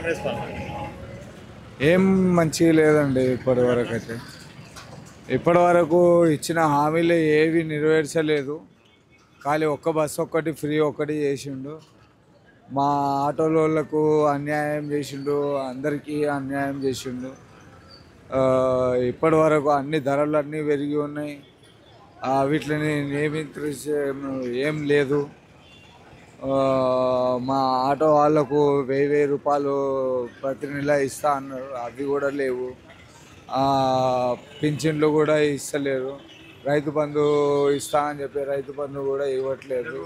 కాంగ్రెస్ పాలన ఏం మంచిగా లేదండి ఇప్పటివరకు అయితే. ఇప్పటివరకు ఇచ్చిన హామీలు ఏవి నెరవేర్చలేదు. ఖాళీ ఒక్క బస్సు ఒక్కటి ఫ్రీ ఒక్కటి చేసిండు. మా ఆటోలకు అన్యాయం చేసిండు, అందరికీ అన్యాయం చేసిండు. ఇప్పటివరకు అన్ని ధరలు అన్నీ పెరిగి ఉన్నాయి. వీటిని నియమించే ఏం లేదు. మా ఆటో వాళ్ళకు 1000 రూపాయలు ప్రతి నెల ఇస్తా అన్నారు, అవి కూడా లేవు. పింఛన్లు కూడా ఇస్తలేరు. రైతు బంధు ఇస్తా అని చెప్పి రైతు బంధు కూడా ఇవ్వట్లేదు.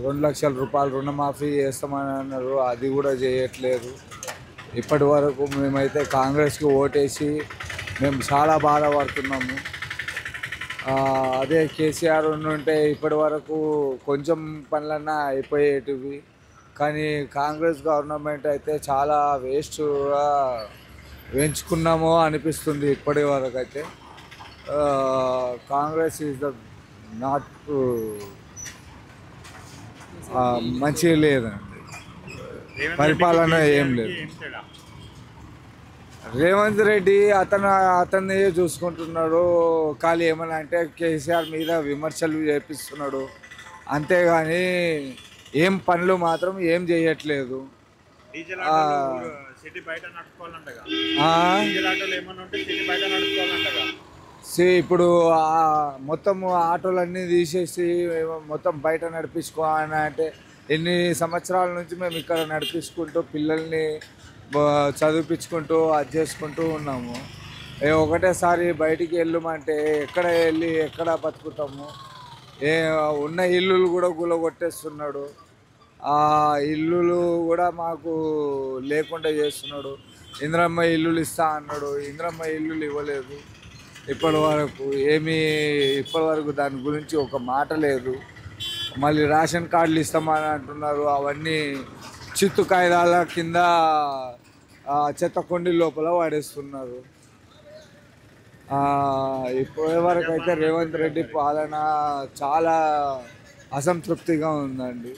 2 లక్షల రూపాయలు రుణమాఫీ చేస్తామని అన్నారు, అది కూడా చేయట్లేదు. ఇప్పటి వరకు మేమైతే కాంగ్రెస్కి ఓటేసి మేము చాలా బాధపడుతున్నాము. అదే కేసీఆర్ ఉంటే ఇప్పటి వరకు కొంచెం పనులన్నా అయిపోయేటివి. కానీ కాంగ్రెస్ గవర్నమెంట్ అయితే చాలా వేస్ట్గా వేయించుకున్నామో అనిపిస్తుంది ఇప్పటి వరకు అయితే. కాంగ్రెస్ ఈజ్ ద నాట్ మంచిగా లేదండి, పరిపాలన ఏం లేదు. రేవంత్ రెడ్డి అతన్ని చూసుకుంటున్నాడు. ఖాళీ ఏమన్నా అంటే కేసీఆర్ మీద విమర్శలు చేపిస్తున్నాడు, అంతేగాని ఏం పనులు మాత్రం ఏం చేయట్లేదు. ఇప్పుడు మొత్తం ఆటోలన్నీ తీసేసి మొత్తం బయట నడిపించుకోవాలని అంటే ఎన్ని సంవత్సరాల నుంచి మేము ఇక్కడ నడిపించుకుంటూ పిల్లల్ని చదివించుకుంటూ అది చేసుకుంటూ ఉన్నాము. ఒకటేసారి బయటికి వెళ్ళమంటే ఎక్కడ వెళ్ళి ఎక్కడ బతుకుతాము? ఉన్న ఇల్లులు కూడా గులగొట్టేస్తున్నాడు. ఆ ఇల్లులు కూడా మాకు లేకుండా చేస్తున్నాడు. ఇందిరమ్మ ఇల్లులు ఇస్తా అన్నాడు, ఇందిరమ్మ ఇల్లులు ఇవ్వలేదు ఇప్పటివరకు దాని గురించి ఒక మాట లేదు. మళ్ళీ రేషన్ కార్డులు ఇస్తామని అంటున్నారు, అవన్నీ చిత్తు కాగితాల కింద చెత్త కొండి లోపల వాడేస్తున్నారు. ఇప్పటివరకు అయితే రేవంత్ రెడ్డి పాలన చాలా అసంతృప్తిగా ఉందండి.